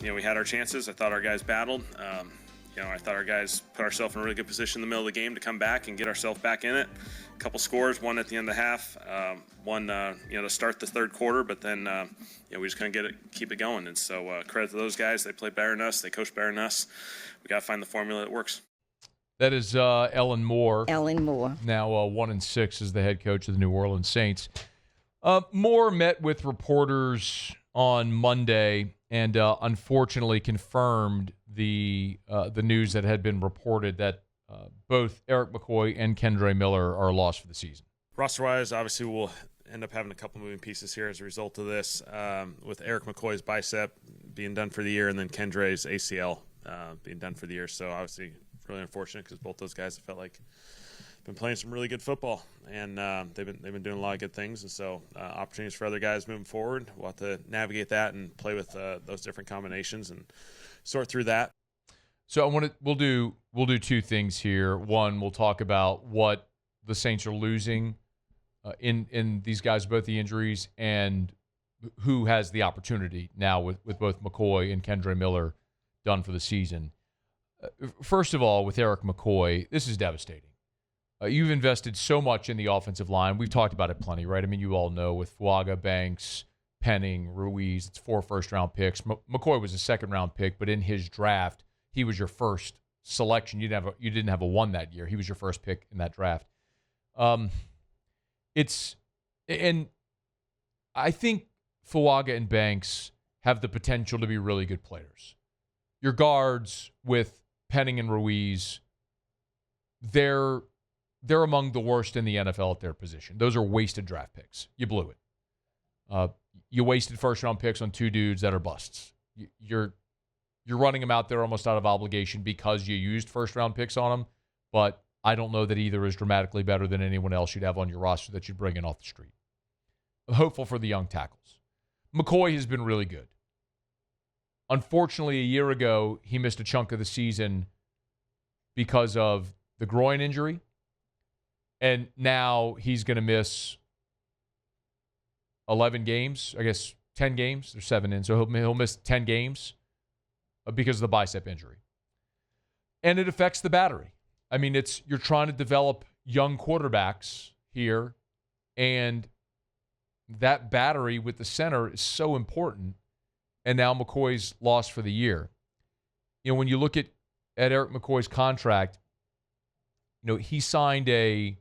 we had our chances. I thought our guys battled. I thought our guys put ourselves in a really good position in the middle of the game to come back and get ourselves back in it. A couple scores, one at the end of the half, one to start the third quarter, but then we just couldn't keep it going. And so credit to those guys. They played better than us. They coached better than us. We got to find the formula that works. That is Ellen Moore. Ellen Moore. Now 1-6 as the head coach of the New Orleans Saints. Moore met with reporters on Monday and unfortunately confirmed the news that had been reported that both Erik McCoy and Kendre Miller are lost for the season. Roster-wise, obviously we'll end up having a couple moving pieces here as a result of this, with Erik McCoy's bicep being done for the year and then Kendre's ACL being done for the year. So obviously really unfortunate because both those guys have felt like been playing some really good football, and they've been doing a lot of good things. And so opportunities for other guys moving forward. We'll have to navigate that and play with those different combinations and sort through that. So we'll do two things here. One, we'll talk about what the Saints are losing in these guys, both the injuries, and who has the opportunity now with both McCoy and Kendre Miller done for the season. First of all, with Erik McCoy, this is devastating. You've invested so much in the offensive line. We've talked about it plenty, right? I mean, you all know with Fuaga, Banks, Penning, Ruiz, it's 4 first-round picks. McCoy was a second-round pick, but in his draft, he was your first selection. You didn't have a 1 that year. He was your first pick in that draft. And I think Fuaga and Banks have the potential to be really good players. Your guards with Penning and Ruiz, they're among the worst in the NFL at their position. Those are wasted draft picks. You blew it. You wasted first-round picks on 2 dudes that are busts. You're running them out there almost out of obligation because you used first-round picks on them, but I don't know that either is dramatically better than anyone else you'd have on your roster that you'd bring in off the street. I'm hopeful for the young tackles. McCoy has been really good. Unfortunately, a year ago, he missed a chunk of the season because of the groin injury. And now he's going to miss 11 games, I guess 10 games. There's 7 in, so he'll miss 10 games because of the bicep injury. And it affects the battery. I mean, you're trying to develop young quarterbacks here, and that battery with the center is so important. And now McCoy's lost for the year. When you look at Erik McCoy's contract, he signed an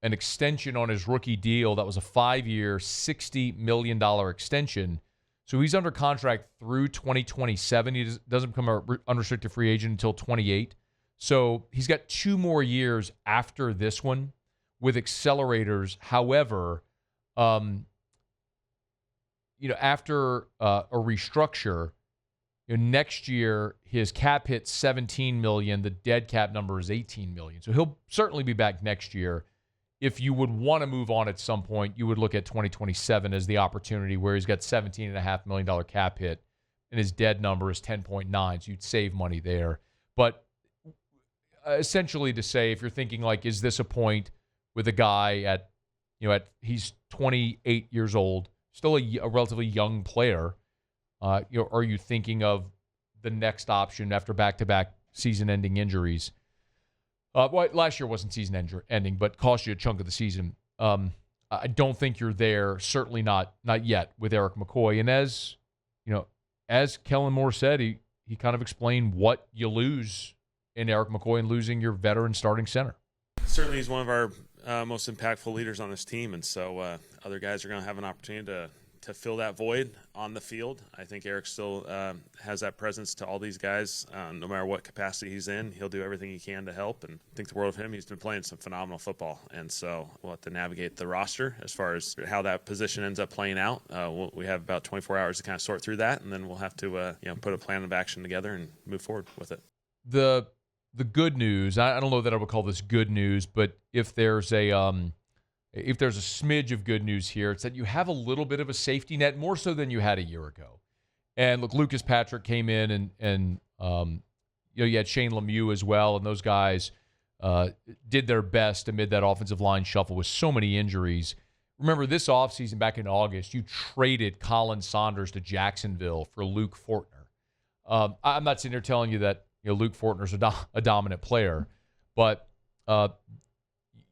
extension on his rookie deal that was a 5-year, $60 million extension. So he's under contract through 2027. He doesn't become an unrestricted free agent until 28. So he's got 2 more years after this one with accelerators. However, after a restructure, next year his cap hits $17 million. The dead cap number is $18 million. So he'll certainly be back next year. If you would want to move on at some point, you would look at 2027 as the opportunity where he's got $17.5 million cap hit and his dead number is 10.9. So you'd save money there. But essentially to say, if you're thinking like, is this a point with a guy at he's 28 years old, still a relatively young player, are you thinking of the next option after back-to-back season-ending injuries? Last year wasn't season-ending, but cost you a chunk of the season. I don't think you're there. Certainly not yet with Erik McCoy. And as Kellen Moore said, he kind of explained what you lose in Erik McCoy and losing your veteran starting center. Certainly, he's one of our most impactful leaders on this team, and so other guys are going to have an opportunity to fill that void on the field. I think Erik still has that presence to all these guys, no matter what capacity he's in. He'll do everything he can to help, and think the world of him. He's been playing some phenomenal football, and so we'll have to navigate the roster as far as how that position ends up playing out. We have about 24 hours to kind of sort through that, and then we'll have to put a plan of action together and move forward with it. The good news, I don't know that I would call this good news, but if there's a smidge of good news here, it's that you have a little bit of a safety net, more so than you had a year ago. And look, Lucas Patrick came in and you had Shane Lemieux as well, and those guys did their best amid that offensive line shuffle with so many injuries. Remember, this offseason back in August, you traded Colin Saunders to Jacksonville for Luke Fortner. I'm not sitting here telling you that Luke Fortner's a dominant player, but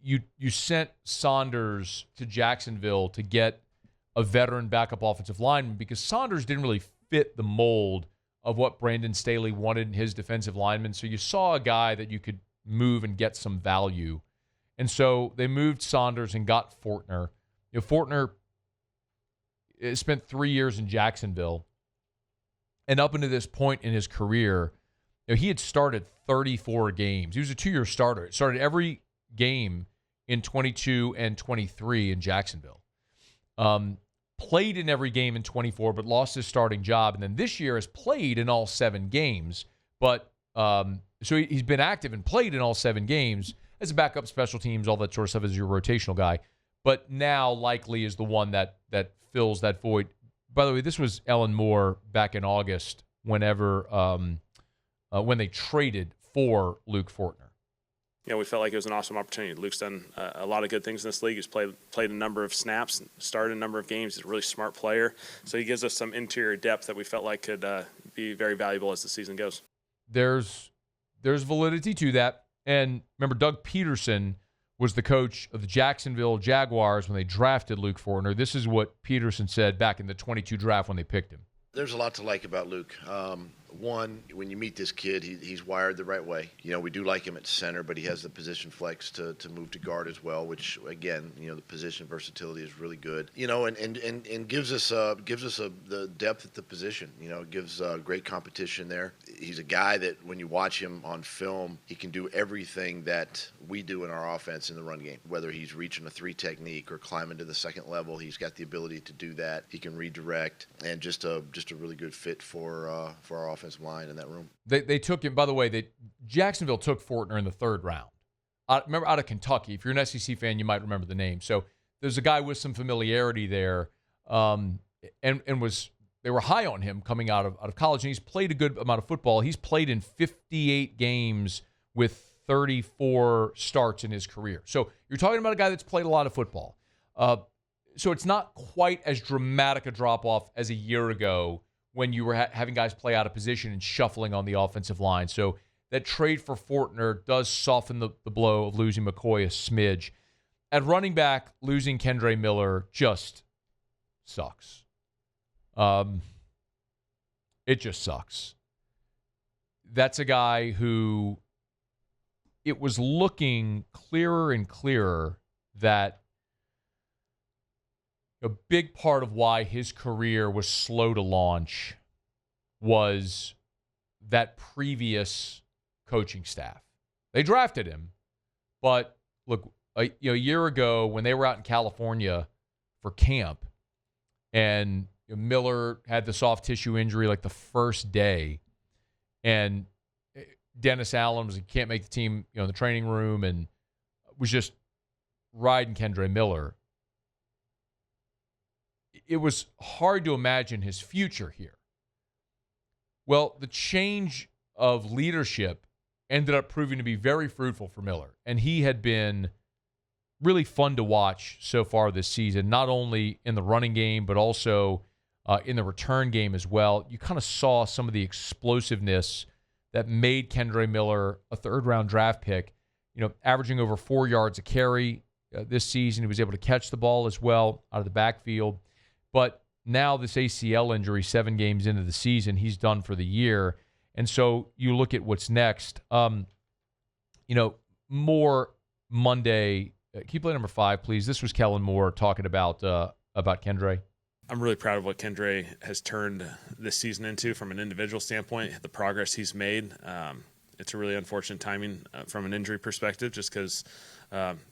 you sent Saunders to Jacksonville to get a veteran backup offensive lineman because Saunders didn't really fit the mold of what Brandon Staley wanted in his defensive lineman. So you saw a guy that you could move and get some value. And so they moved Saunders and got Fortner. Fortner spent 3 years in Jacksonville. And up until this point in his career, he had started 34 games. He was a 2-year starter. He started every game in 22 and 23 in Jacksonville. Played in every game in 24, but lost his starting job. And then this year has played in all 7 games. But so he's been active and played in all 7 games as a backup, special teams, all that sort of stuff as your rotational guy. But now likely is the one that fills that void. By the way, this was Ellen Moore back in August whenever when they traded for Luke Fortner. We felt like it was an awesome opportunity. Luke's done a lot of good things in this league. He's played a number of snaps, started a number of games. He's a really smart player. So he gives us some interior depth that we felt like could be very valuable as the season goes. There's validity to that. And remember, Doug Peterson was the coach of the Jacksonville Jaguars when they drafted Luke Fortner. This is what Peterson said back in the 22 draft when they picked him. There's a lot to like about Luke. One, when you meet this kid, he's wired the right way. We do like him at center, but he has the position flex to move to guard as well, which again, the position versatility is really good. And gives us the depth at the position. Gives great competition there. He's a guy that when you watch him on film, he can do everything that we do in our offense in the run game. Whether he's reaching a 3 technique or climbing to the second level, he's got the ability to do that. He can redirect, and just a really good fit for our offensive line in that room. They took him, by the way, Jacksonville took Fortner in the 3rd round. Remember, out of Kentucky. If you're an SEC fan, you might remember the name. So there's a guy with some familiarity there, and they were high on him coming out of college, and he's played a good amount of football. He's played in 58 games with 34 starts in his career. So you're talking about a guy that's played a lot of football. So it's not quite as dramatic a drop-off as a year ago when you were having guys play out of position and shuffling on the offensive line. So that trade for Fortner does soften the blow of losing McCoy a smidge. At running back, losing Kendre Miller just sucks. It just sucks. That's a guy who it was looking clearer and clearer that a big part of why his career was slow to launch was that previous coaching staff. They drafted him, but look, a year ago when they were out in California for camp, and Miller had the soft tissue injury like the first day, and Dennis Allen can't make the team, in the training room, and was just riding Kendre Miller. It was hard to imagine his future here. Well, the change of leadership ended up proving to be very fruitful for Miller, and he had been really fun to watch so far this season, not only in the running game, but also in the return game as well. You kind of saw some of the explosiveness that made Kendre Miller a 3rd-round draft pick, averaging over 4 yards a carry this season. He was able to catch the ball as well out of the backfield. But now this ACL injury, 7 games into the season, he's done for the year. And so you look at what's next. More Monday. Can you play number 5, please? This was Kellen Moore talking about Kendre. I'm really proud of what Kendre has turned this season into from an individual standpoint, the progress he's made. It's a really unfortunate timing from an injury perspective, just because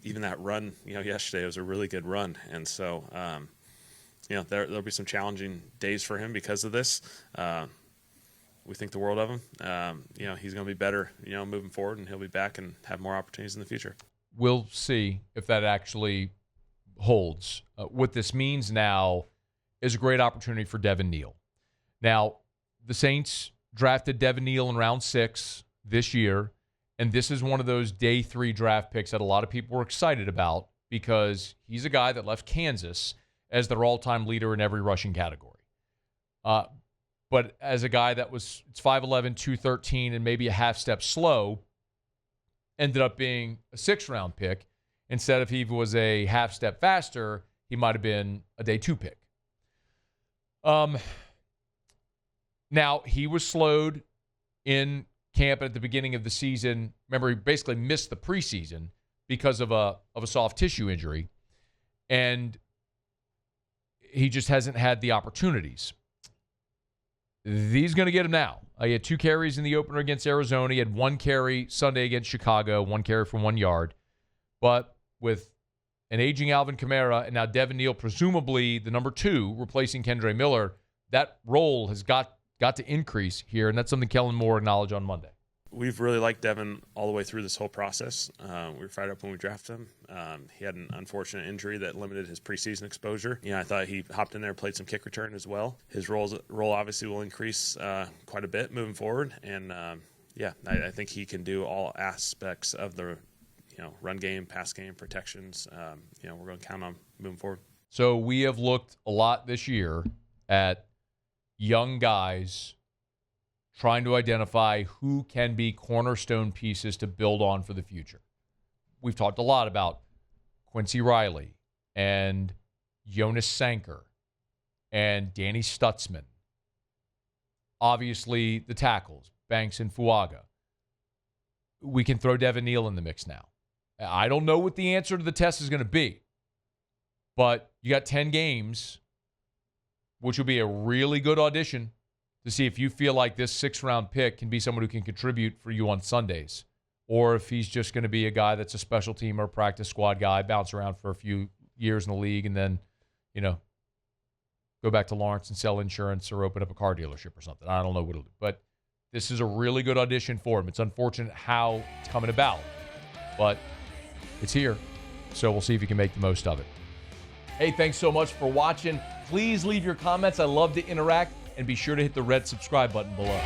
even that run, yesterday was a really good run. And so, there'll be some challenging days for him because of this. We think the world of him. He's going to be better, moving forward, and he'll be back and have more opportunities in the future. We'll see if that actually holds. What this means now is a great opportunity for Devin Neal. Now, the Saints drafted Devin Neal in round 6 this year, and this is one of those day 3 draft picks that a lot of people were excited about because he's a guy that left Kansas as their all-time leader in every rushing category. but as a guy that was 5'11", 213, and maybe a half step slow, ended up being a 6th-round pick. Instead of he was a half step faster, he might have been a day 2 pick. Now, he was slowed in camp at the beginning of the season. Remember, he basically missed the preseason because of a soft tissue injury, and he just hasn't had the opportunities. He's going to get him now. He had 2 carries in the opener against Arizona. He had 1 carry Sunday against Chicago, 1 carry for 1 yard. But with an aging Alvin Kamara and now Devin Neal, presumably the number 2, replacing Kendre Miller, that role has got to increase here, and that's something Kellen Moore acknowledged on Monday. We've really liked Devin all the way through this whole process. We were fired up when we drafted him. He had an unfortunate injury that limited his preseason exposure. I thought he hopped in there, played some kick return as well. His role obviously will increase quite a bit moving forward. And, I think he can do all aspects of the run game, pass game, protections. We're going to count on moving forward. So we have looked a lot this year at young guys trying to identify who can be cornerstone pieces to build on for the future. We've talked a lot about Quincy Riley and Jonas Sanker and Danny Stutzman. Obviously, the tackles, Banks and Fuaga. We can throw Devin Neal in the mix now. I don't know what the answer to the test is going to be, but you got 10 games, which will be a really good audition to see if you feel like this 6th-round pick can be someone who can contribute for you on Sundays, or if he's just going to be a guy that's a special team or practice squad guy, bounce around for a few years in the league, and then, go back to Lawrence and sell insurance or open up a car dealership or something. I don't know what he'll do. But this is a really good audition for him. It's unfortunate how it's coming about, but it's here. So we'll see if he can make the most of it. Hey, thanks so much for watching. Please leave your comments. I love to interact. And be sure to hit the red subscribe button below.